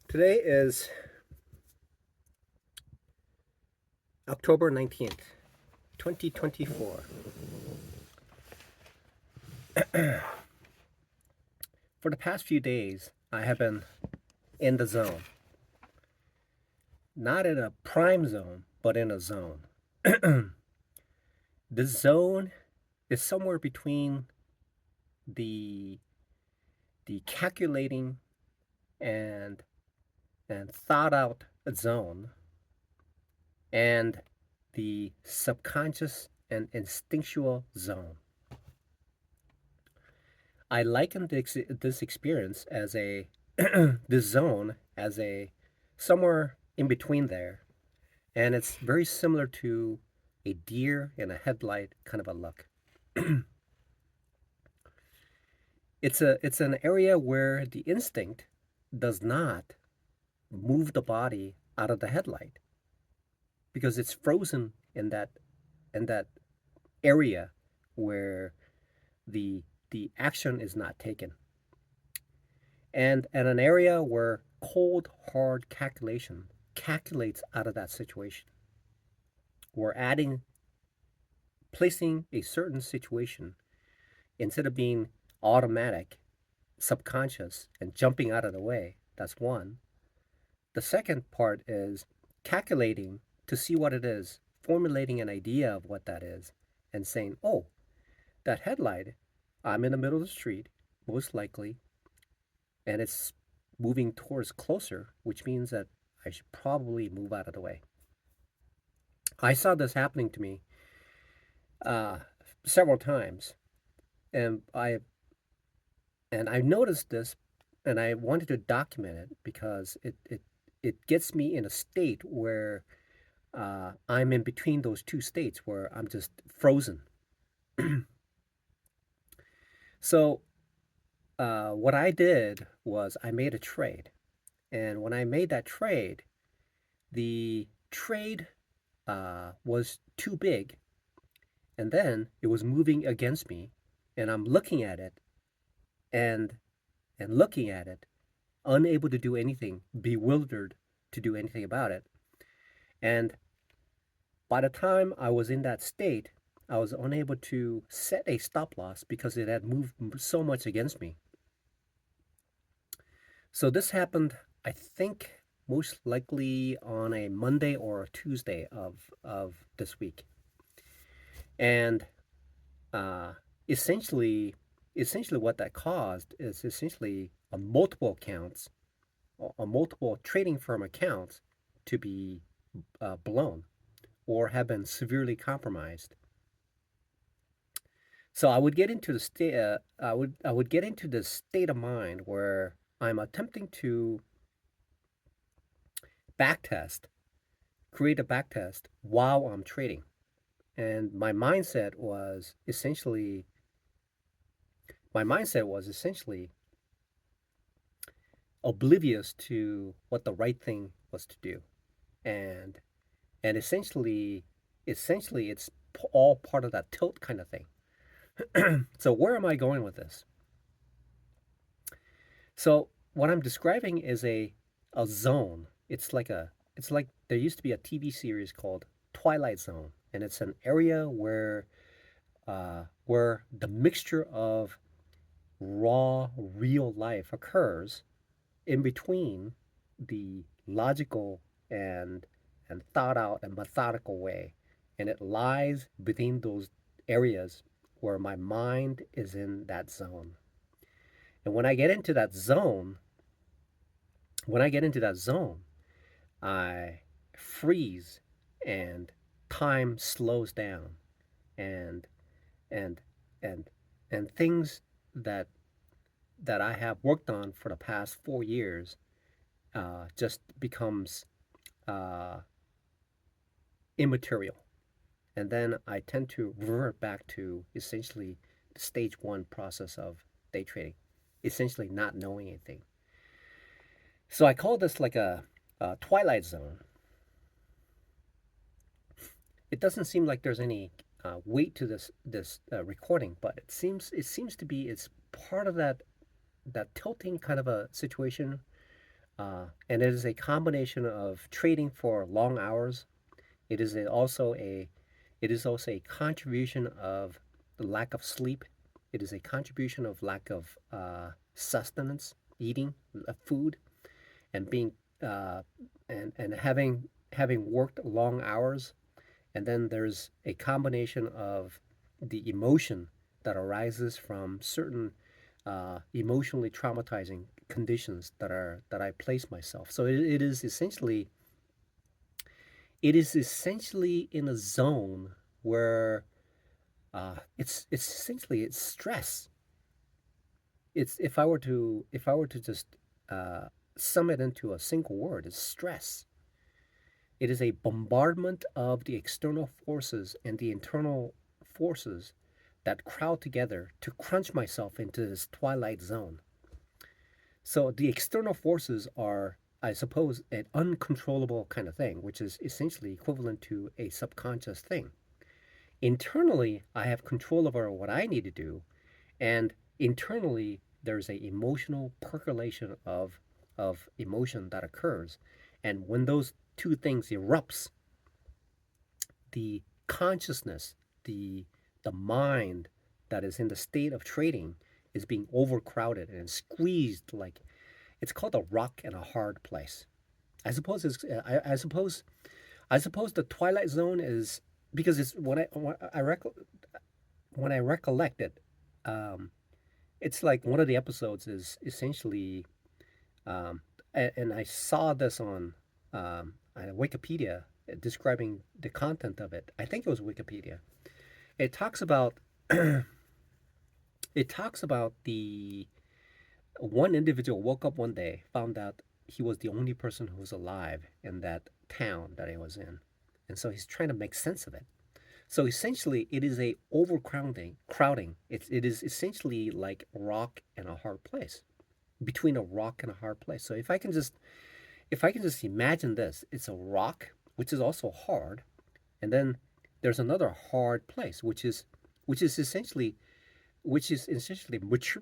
Today is October 19th, 2024. For the past few days, I have been in the zone. Not in a prime zone, but in a zone. This zone is somewhere between the the calculating and thought out zone and the subconscious and instinctual zone. I liken this experience as this zone as a somewhere in between there, and it's very similar to a deer in a headlight kind of a look. It's an area where the instinct does not move the body out of the headlight because it's frozen in that area where the the action is not taken. And an area where cold, hard calculation calculates out of that situation. We're placing a certain situation instead of being automatic, subconscious, and jumping out of the way. That's one. The second part is calculating to see what it is, formulating an idea of what that is, and saying, oh, that headlight, I'm in the middle of the street, most likely, and it's moving towards closer, which means that I should probably move out of the way. I saw this happening to me uh, several times, and I noticed this, and I wanted to document it because it gets me in a state where I'm in between those two states where I'm just frozen. So what I did was I made a trade, and when I made that trade, the trade was too big, and then it was moving against me, and I'm looking at it and looking at it, unable to do anything, bewildered to do anything about it. And by the time I was in that state, I was unable to set a stop loss because it had moved so much against me. So this happened, I think, most likely on a Monday or a Tuesday of this week. And uh, essentially, what that caused is essentially a multiple accounts, a multiple trading firm accounts to be blown or have been severely compromised. So I would get into the state. I would get into this state of mind where I'm attempting to backtest, create a backtest while I'm trading, and my mindset was essentially oblivious to what the right thing was to do, and essentially it's all part of that tilt kind of thing. So where am I going with this? So what I'm describing is a zone. It's like there used to be a TV series called Twilight Zone, and it's an area where the mixture of raw real life occurs in between the logical and thought out and methodical way, and it lies within those areas where my mind is in that zone. And when I get into that zone, I freeze and time slows down, and and and and things that I have worked on for the past 4 years just becomes uh, immaterial. And then I tend to revert back to essentially the stage one process of day trading, essentially not knowing anything. So I call this like a twilight zone. It doesn't seem like there's any weight to this recording, but it seems to be it's part of that tilting kind of a situation And it is a combination of trading for long hours. It is also a contribution of the lack of sleep. It is a contribution of lack of sustenance, eating food, and being uh, and having worked long hours. And then there's a combination of the emotion that arises from certain emotionally traumatizing conditions that I place myself. So it is essentially in a zone where it's essentially it's stress. It's if I were to just sum it into a single word, it's stress. It is a bombardment of the external forces and the internal forces that crowd together to crunch myself into this twilight zone. So the external forces are, I suppose, an uncontrollable kind of thing, which is essentially equivalent to a subconscious thing. Internally, I have control over what I need to do, and internally, there's a emotional percolation of emotion that occurs. And when those two things erupts, the consciousness, the the mind that is in the state of trading is being overcrowded and squeezed like it's called a rock and a hard place. I suppose I suppose the Twilight Zone is because it's when I recollect it, um, it's like one of the episodes is essentially, and I saw this on Wikipedia describing the content of it. I think it was Wikipedia. It talks about it talks about the one individual woke up one day, found out he was the only person who was alive in that town that he was in, and so he's trying to make sense of it. So essentially, it is a overcrowding. Crowding. It is essentially like a rock and a hard place, between a rock and a hard place. So if I can just imagine this, it's a rock which is also hard, and then there's another hard place which is essentially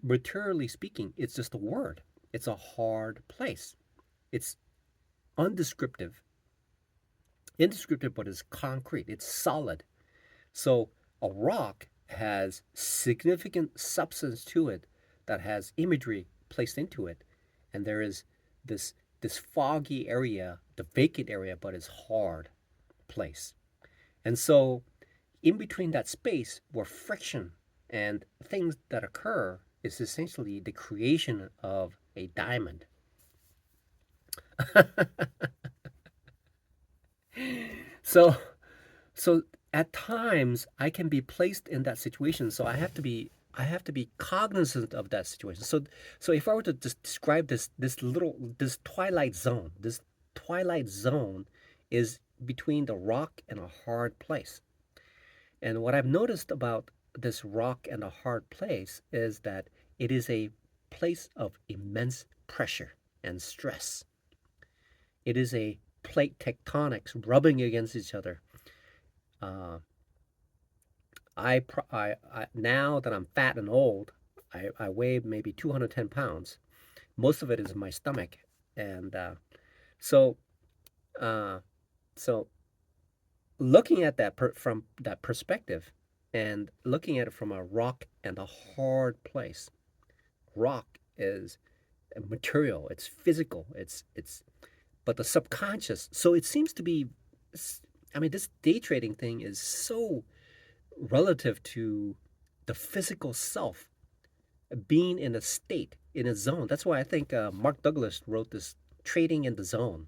materially speaking, it's just a word. It's a hard place. It's undescriptive, indescriptive, but it's concrete. It's solid. So a rock has significant substance to it that has imagery placed into it, and there is this foggy area, the vacant area, but it's hard place. And so in between that space where friction and things that occur is essentially the creation of a diamond. so so at times I can be placed in that situation, so I have to be cognizant of that situation. So if I were to just describe this twilight zone is between the rock and a hard place. And what I've noticed about this rock and a hard place is that it is a place of immense pressure and stress. It is a plate tectonics rubbing against each other. Uh, now that I'm fat and old, I weigh maybe 210 pounds. Most of it is in my stomach, and so uh, so looking at from that perspective, and looking at it from a rock and a hard place. Rock is material, it's physical, it's but the subconscious. So it seems to be, I mean, this day trading thing is so relative to the physical self being in a state, in a zone. That's why I think Mark Douglas wrote this trading in the zone.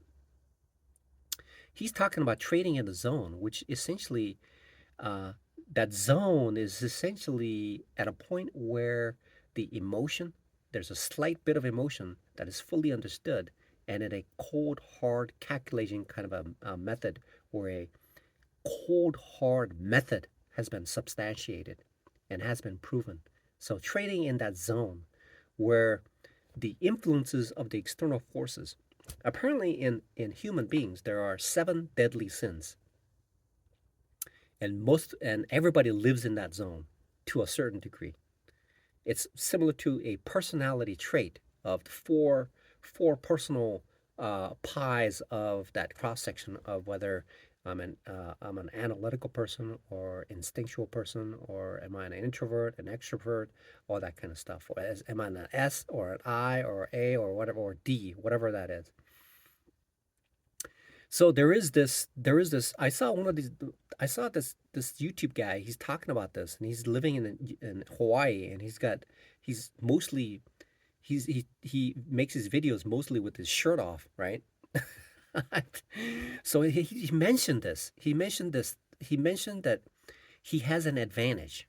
He's talking about trading in the zone, which essentially, uh, that zone is essentially at a point where the emotion, there's a slight bit of emotion that is fully understood, and in a cold, hard calculation kind of a method, or a cold, hard method has been substantiated and has been proven. So trading in that zone where the influences of the external forces, apparently in human beings, there are 7 deadly sins, and everybody lives in that zone to a certain degree. It's similar to a personality trait of four personal pies of that cross section of whether I'm an analytical person or instinctual person, or am I an introvert, an extrovert, all that kind of stuff. Or am I an S or an I or A or whatever, or D, whatever that is. So there is this. I saw this YouTube guy. He's talking about this, and he's living in Hawaii, and he's mostly he makes his videos mostly with his shirt off, right? So he mentioned this. He mentioned this. He mentioned that he has an advantage.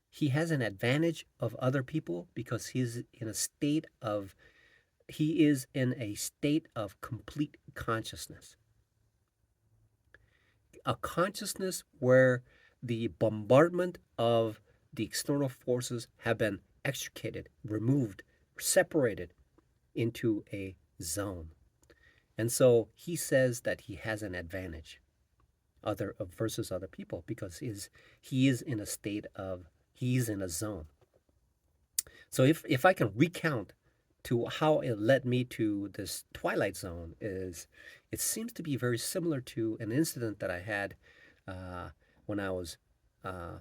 He has an advantage of other people because he is in a state of complete consciousness. A consciousness where the bombardment of the external forces have been extricated, removed, separated into a zone. And so he says that he has an advantage versus other people because he is in a state of he's in a zone. So if I can recount to how it led me to this Twilight Zone, is it seems to be very similar to an incident that I had uh, when I was uh,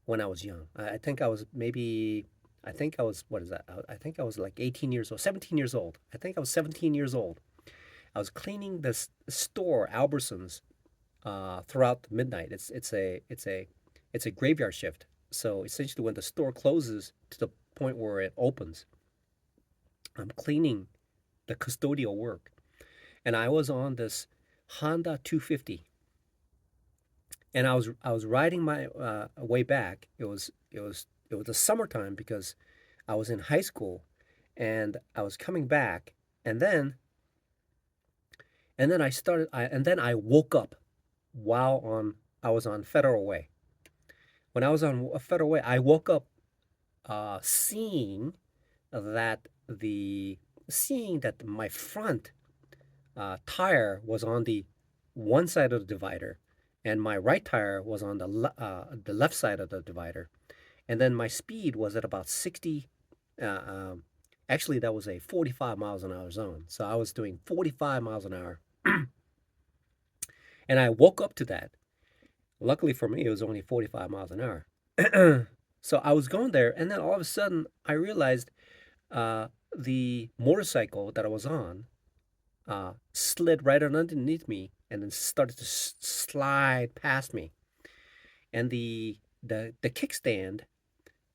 when I was young. I think I was maybe I think I was what is that? I think I was like 18 years old, 17 years old. I think I was 17 years old. I was cleaning this store, Albertsons, throughout midnight. It's a graveyard shift. So essentially, when the store closes to the point where it opens, I'm cleaning the custodial work, and I was on this Honda 250, and I was riding my way back. It was the summertime because I was in high school, and I was coming back, and then I woke up while on I was on Federal Way. When I was on Federal Way, I woke up seeing that the seeing that my front tire was on the one side of the divider, and my right tire was on the left side of the divider, and then my speed was at about 60. Uh, um, Actually, that was a 45 miles an hour zone, so I was doing 45 miles an hour, and I woke up to that. Luckily for me, it was only 45 miles an hour. So I was going there, and then all of a sudden, I realized uh, the motorcycle that I was on slid right underneath me and then started to slide past me. And the kickstand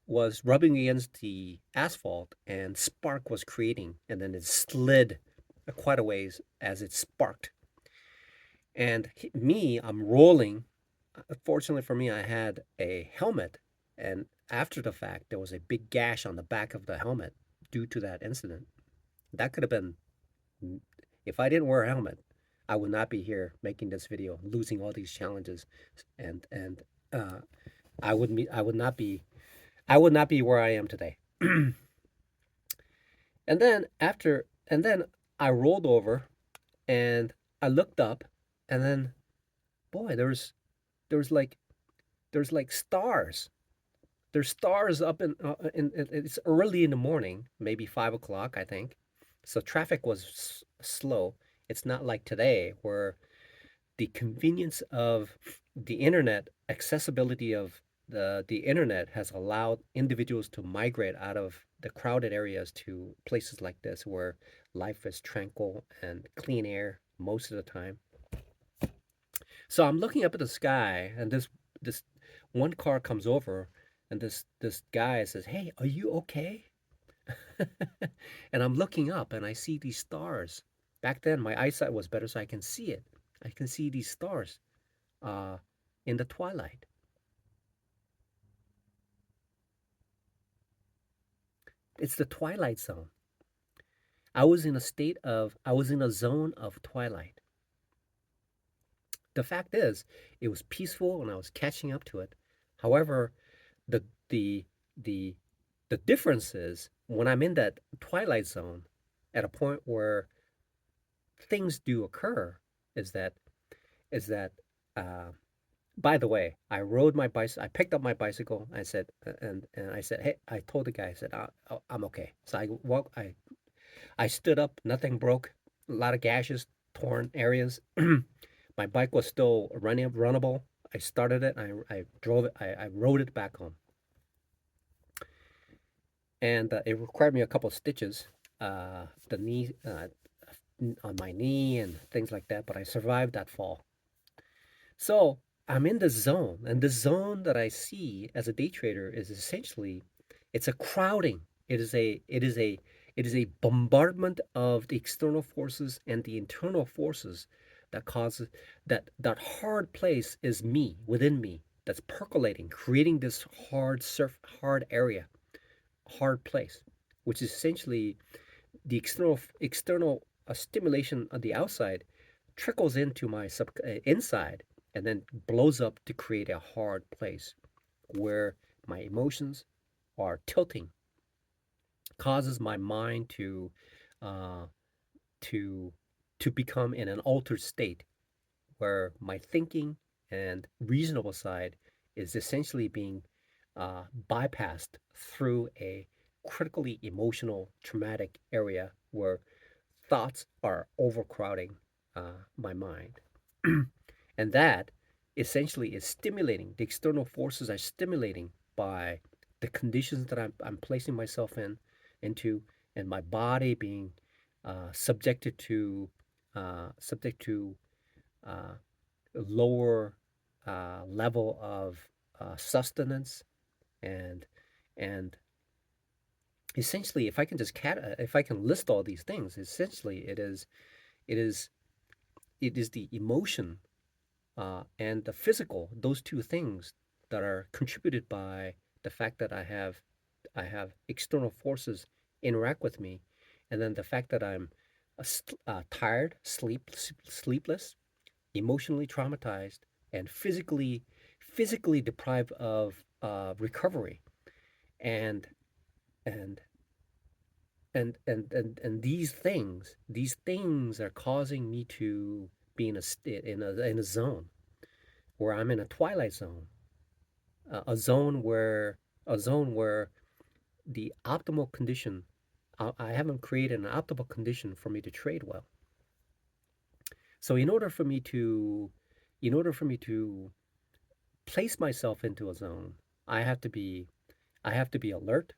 was rubbing against the asphalt, and spark was creating, and then it slid quite a ways as it sparked. And me, I'm rolling. Fortunately for me, I had a helmet, and after the fact, there was a big gash on the back of the helmet due to that incident. That could have been, if I didn't wear a helmet, I would not be here making this video, losing all these challenges, and uh, I would not be where I am today. And then I rolled over, and I looked up, and then boy, there's like there's like stars. There's stars up it's early in the morning, maybe 5 o'clock, I think. So traffic was slow. It's not like today where the convenience of the internet, accessibility of the internet has allowed individuals to migrate out of the crowded areas to places like this where life is tranquil and clean air most of the time. So I'm looking up at the sky, and this one car comes over, and this guy says, "Hey, are you okay?" And I'm looking up, and I see these stars. Back then, my eyesight was better, so I can see it. I can see these stars uh, in the twilight. It's the Twilight Zone. I was in a zone of twilight. The fact is, it was peaceful and I was catching up to it. However, the the the the difference is when I'm in that twilight zone at a point where things do occur is that uh, by the way, I rode my bicycle. I picked up my bicycle. I said, hey, I told the guy, I said, I'm okay. So I stood up, nothing broke, a lot of gashes, torn areas. My bike was still runnable. I started it. I drove it. I rode it back home, and it required me a couple of stitches, the knee, on my knee and things like that. But I survived that fall. So I'm in the zone, and the zone that I see as a day trader is essentially it's a crowding. It is a bombardment of the external forces and the internal forces that causes that hard place is me within me that's percolating, creating this hard area, hard place, which is essentially the external stimulation on the outside trickles into my inside and then blows up to create a hard place where my emotions are tilting, causes my mind uh, to to become in an altered state where my thinking and reasonable side is essentially being bypassed through a critically emotional traumatic area where thoughts are overcrowding my mind. And that essentially is stimulating, the external forces are stimulating by the conditions that I'm placing myself into, and my body being subjected to subject to uh, lower level of sustenance, and and essentially, if I can list all these things, essentially it is it is the emotion and the physical, those two things that are contributed by the fact that I have external forces interact with me, and then the fact that I'm tired, sleepless, emotionally traumatized, and physically deprived of recovery, and and and these things are causing me to be in a zone where I'm in a twilight zone, a zone where a zone where the optimal condition I haven't created an optimal condition for me to trade well. So in order for me to place myself into a zone, I have to be I have to be alert,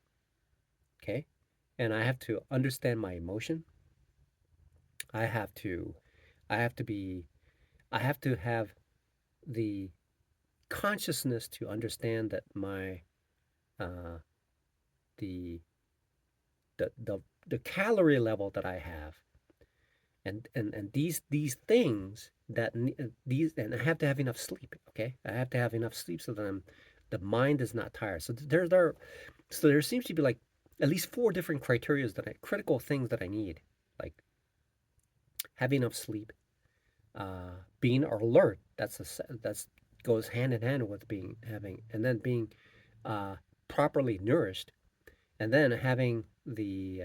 okay? And I have to understand my emotion. I have to I have to be I have to have the consciousness to understand that my uh the the calorie level that I have, and these things these and I have to have enough sleep. Okay, I have to have enough sleep so that the mind is not tired. So there seems to be like at least four different critical things that I need, like having enough sleep, being alert. That's goes hand in hand with being having and then being uh, properly nourished, and then having the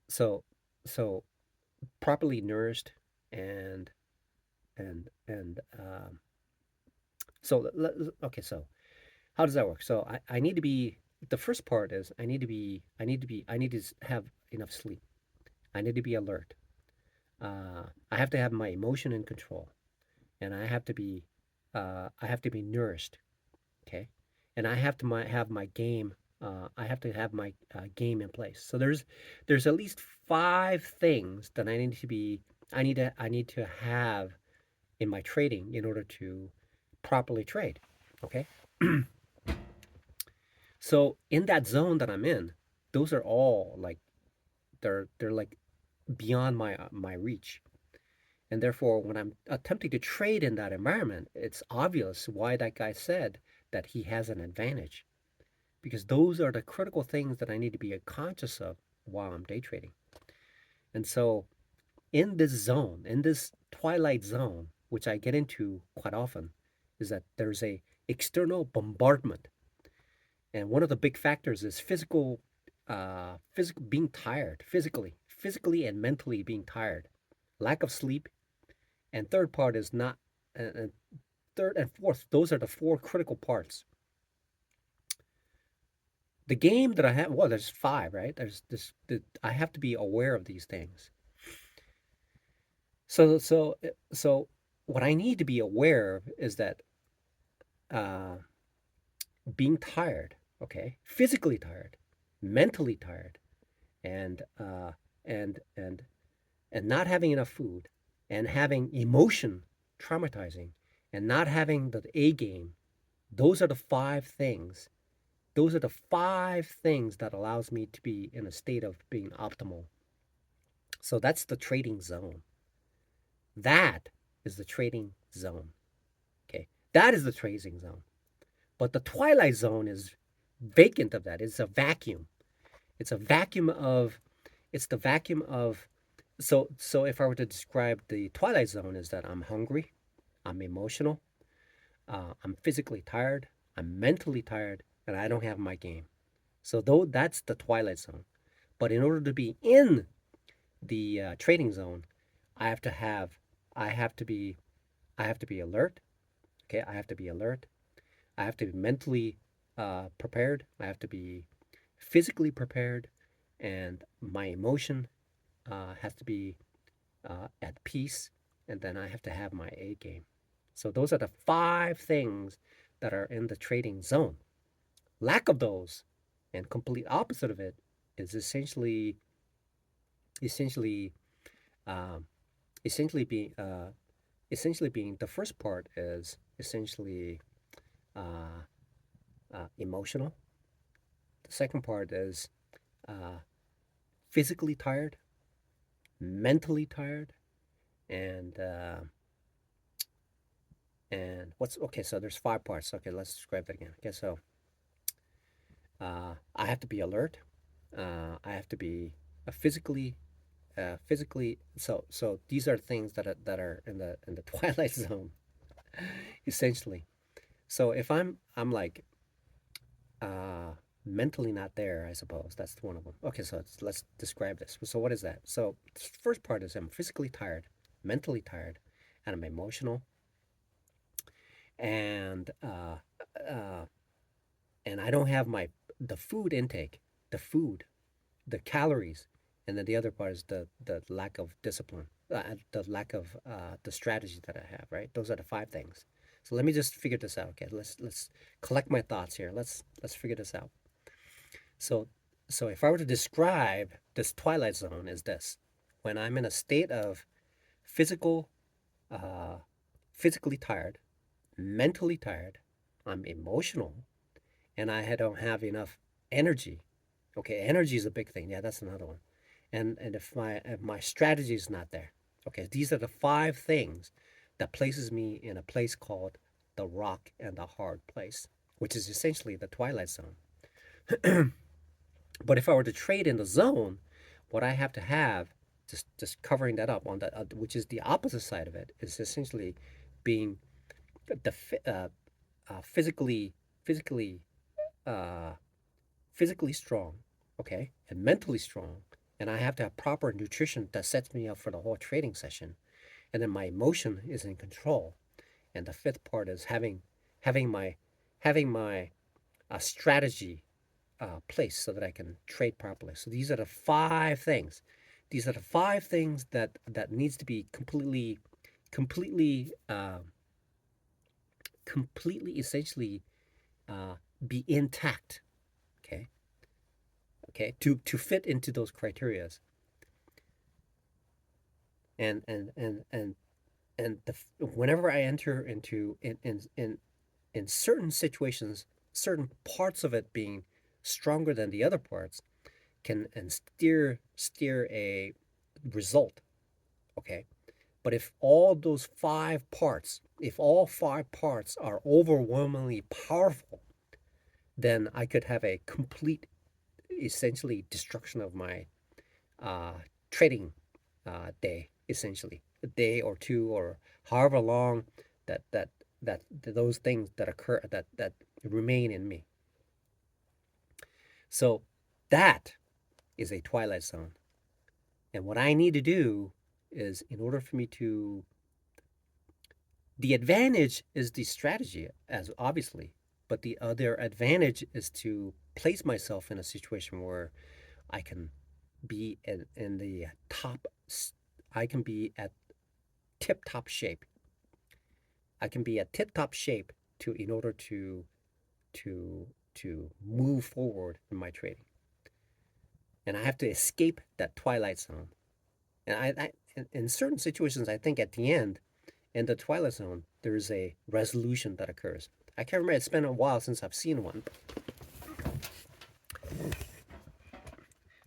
so so properly nourished, and so okay. So how does that work? So I need to be the first part is I need to have enough sleep. I need to be alert. I have to have my emotion in control, and I have to be nourished. Okay, and I have to have my game. I have to have my game in place. So there's at least five things that I need to have in my trading in order to properly trade. Okay, so in that zone that I'm in, those are all like they're like beyond my reach. And therefore, when I'm attempting to trade in that environment, it's obvious why that guy said that he has an advantage, because those are the critical things that I need to be conscious of while I'm day trading. And so, in this zone, in this twilight zone, which I get into quite often, is that there's a external bombardment, and one of the big factors is physical being tired, physically and mentally being tired, lack of sleep, and third part is not, and third and fourth, those are the four critical parts. The game that I have, well, there's five, right? There's this, I have to be aware of these things. So what I need to be aware of is that uh, being tired, okay, physically tired, mentally tired, and and and not having enough food, and having emotion traumatizing, and not having the A game. Those are the five things. Those are the five things that allows me to be in a state of being optimal. So that's the trading zone. That is the trading zone. Okay, that is the trading zone. But the twilight zone is vacant of that. It's a vacuum. It's a vacuum of. It's the vacuum of. So if I were to describe the twilight zone, is that I'm hungry, I'm emotional, I'm physically tired, I'm mentally tired, and I don't have my game. So though that's the twilight zone. But in order to be in the trading zone, I have to have, I have to be, I have to be alert. Okay, I have to be alert. I have to be mentally prepared. I have to be physically prepared, and my emotion has to be at peace. And then I have to have my A game. So those are the five things that are in the trading zone. Lack of those, and complete opposite of it, is essentially um, essentially being the first part is essentially uh, emotional. The second part is uh, physically tired, mentally tired, and what's okay. So there's five parts. Okay, let's describe that again. Okay, so I have to be alert. I have to be physically physically. So these are things that are in the twilight zone, essentially. So if I'm like uh, mentally not there, I suppose that's one of them. Okay, so let's describe this. So what is that? So the first part is I'm physically tired, mentally tired, and I'm emotional, and uh, and I don't have my the food intake, the food, the calories, and then the other part is the lack of discipline, the lack of the strategy that I have. Right, those are the five things. So let me just figure this out. Okay, let's collect my thoughts here. Let's figure this out. So, so if I were to describe this twilight zone as this, when I'm in a state of physical, uh, physically tired, mentally tired, I'm emotional, and don't have enough energy. Okay, energy is a big thing. Yeah, that's another one. And if my strategy is not there, okay, these are the five things that places me in a place called the rock and the hard place, which is essentially the twilight zone. But if I were to trade in the zone, what I have to have, just covering that up on that, which is the opposite side of it, is essentially being the physically physically uh, physically strong, okay, and mentally strong, and I have to have proper nutrition that sets me up for the whole trading session, and then my emotion is in control, and the fifth part is having my having my strategy place so that I can trade properly. So these are the five things. These are the five things that needs to be completely, completely, essentially uh, be intact. Okay, okay, to fit into those criterias, and whenever I enter into in certain situations, certain parts of it being stronger than the other parts can and steer a result. Okay, but if all five parts are overwhelmingly powerful, then I could have a complete, essentially, destruction of my uh, trading day. Essentially, a day or two, or however long that that those things that occur that remain in me. So that is a twilight zone. And what I need to do is, in order for me to, the advantage is the strategy, as obviously, but the other advantage is to place myself in a situation where I can be in the top, I can be at tip top shape. I can be at tip top shape to in order to to move forward in my trading. And I have to escape that twilight zone. And in certain situations, I think at the end, in the twilight zone, there's a resolution that occurs. I can't remember. It's been a while since I've seen one.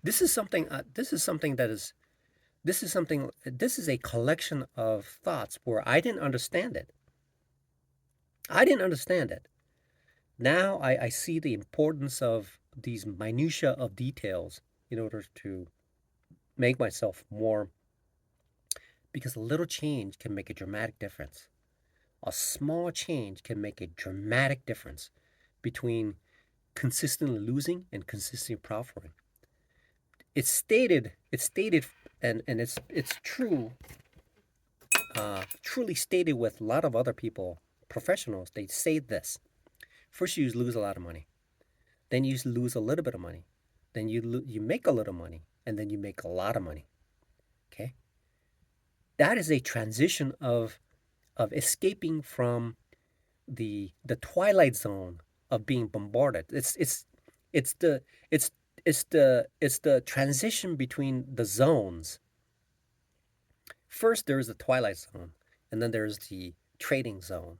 This is something. This is something that is. This is something. This is a collection of thoughts where I didn't understand it. I didn't understand it. Now I see the importance of these minutia of details in order to make myself more, because a little change can make a dramatic difference. A small change can make a dramatic difference between consistently losing and consistently profiting. It's stated, and it's true, truly stated with a lot of other people, professionals. They say this: first you lose a lot of money, then you lose a little bit of money, then you make a little money, and then you make a lot of money. Okay, that is a transition of escaping from the twilight zone of being bombarded. It's the it's the transition between the zones. First, there's the twilight zone, and then there's the trading zone.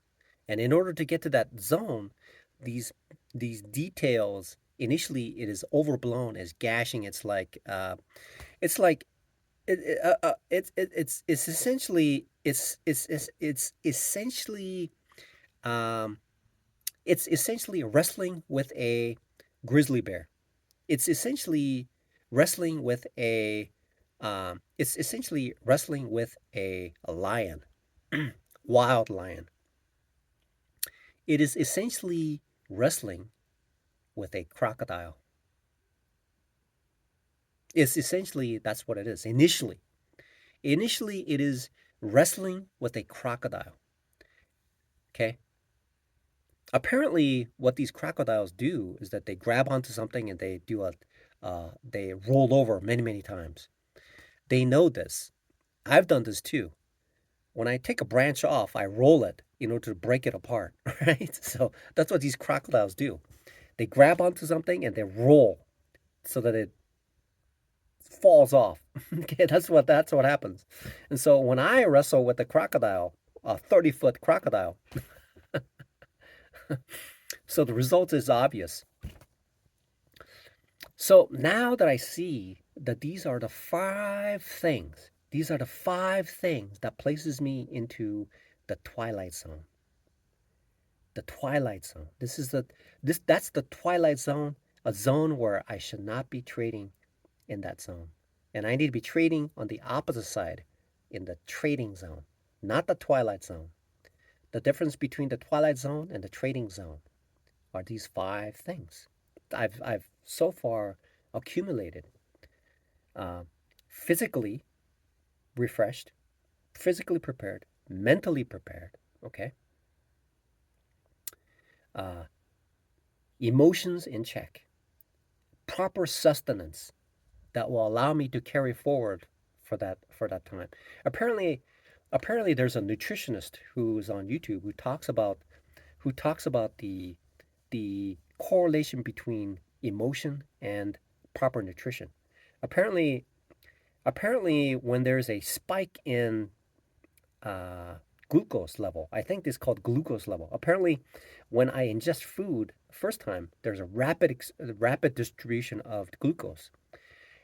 And in order to get to that zone, these these details, initially it is overblown as gashing. It's like it's essentially it's essentially um, it's essentially wrestling with a grizzly bear. It's essentially wrestling with a it's essentially wrestling with a lion, wild lion. It is essentially wrestling with a crocodile. It's essentially that's what it is. Initially it is wrestling with a crocodile. Okay. Apparently, what these crocodiles do is that they grab onto something and they roll over many times. They know this. I've done this too. When I take a branch off, I roll it in order to break it apart, right? So that's what these crocodiles do. They grab onto something and they roll so that it falls off. Okay, that's what happens. And so when I wrestle with a crocodile, a 30-foot crocodile, so the result is obvious. So now that I see that these are the five things that places me into the twilight zone. The twilight zone. That's the twilight zone, a zone where I should not be trading in that zone. And I need to be trading on the opposite side in the trading zone, not the twilight zone. The difference between the twilight zone and the trading zone are these five things. I've so far accumulated physically refreshed, physically prepared, mentally prepared, okay? Emotions in check, proper sustenance that will allow me to carry forward for that time. Apparently, there's a nutritionist who's on YouTube who talks about the correlation between emotion and proper nutrition. Apparently, when there's a spike in glucose level, I think it's called glucose level. Apparently, when I ingest food first time, there's a rapid distribution of glucose,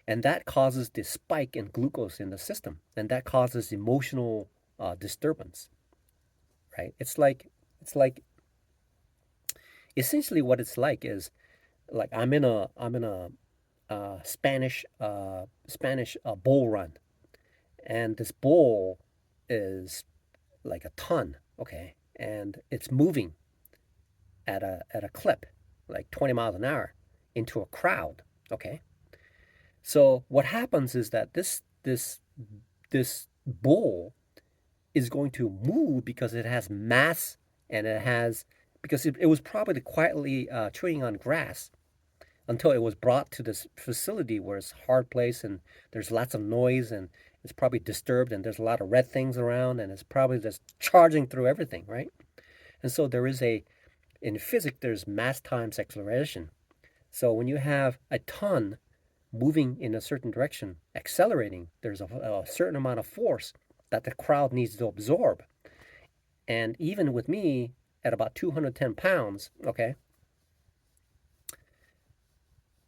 and that causes the spike in glucose in the system, and that causes emotional disturbance. Right? It's like essentially what it's like is like I'm in a Spanish bull run, and this bull is like a ton, okay, and it's moving at a clip like 20 miles an hour into a crowd, okay. So what happens is that this bull is going to move because it has mass and it has because it was probably quietly chewing on grass until it was brought to this facility where it's a hard place and there's lots of noise and it's probably disturbed and there's a lot of red things around and it's probably just charging through everything, right? And so there is in physics, there's mass times acceleration. So when you have a ton moving in a certain direction, accelerating, there's a certain amount of force that the crowd needs to absorb. And even with me at about 210 pounds, okay,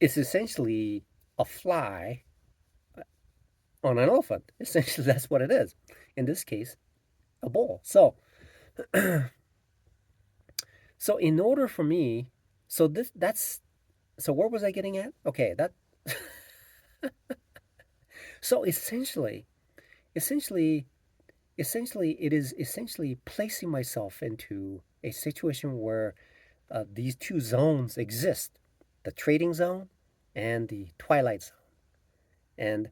it's essentially a fly on an elephant. Essentially, that's what it is. In this case, a bull. So in order for me, so where was I getting at? Okay, that so essentially, it is essentially placing myself into a situation where these two zones exist: the trading zone and the twilight zone. And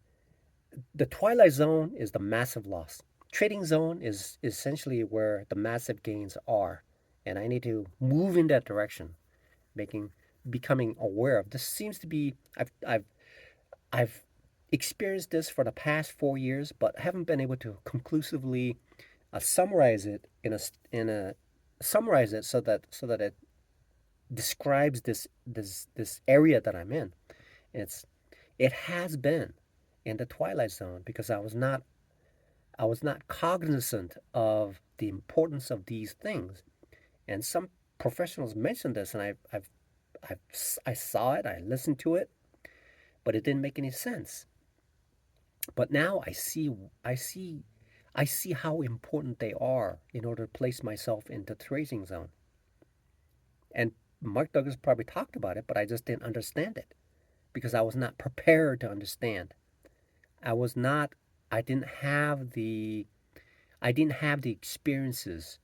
the twilight zone is the massive loss. Trading zone is essentially where the massive gains are, and I need to move in that direction, making becoming aware of this. Seems to be I've experienced this for the past 4 years, but haven't been able to conclusively summarize it in a summarize it so that it describes this area that I'm in. It's it has been in the twilight zone because I was not cognizant of the importance of these things. And some professionals mentioned this, and I've I saw it, I listened to it, but it didn't make any sense. But now I see how important they are in order to place myself in the trading zone. And Mark Douglas probably talked about it, but I just didn't understand it because I was not prepared to understand. I was not I didn't have the I didn't have the experiences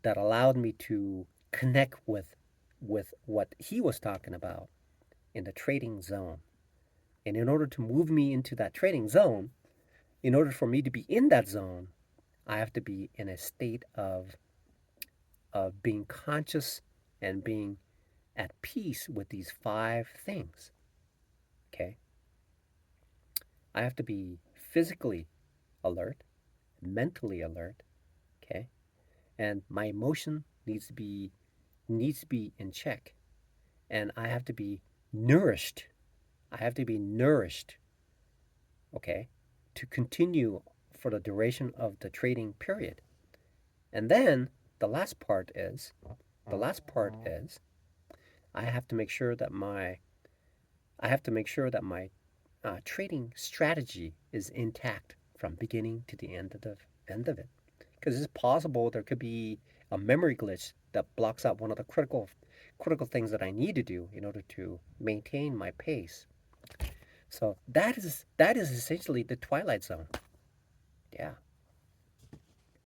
that allowed me to connect with what he was talking about in the trading zone. And in order to move me into that trading zone, in order for me to be in that zone, I have to be in a state of being conscious and being at peace with these five things. Okay? I have to be physically alert, mentally alert, okay? And my emotion needs to be in check. And I have to be nourished. I have to be nourished, okay, to continue for the duration of the trading period. And then the last part is I have to make sure that my trading strategy is intact from beginning to the end of it. Because it's possible there could be a memory glitch that blocks out one of the critical things that I need to do in order to maintain my pace. So that is essentially the twilight zone. Yeah.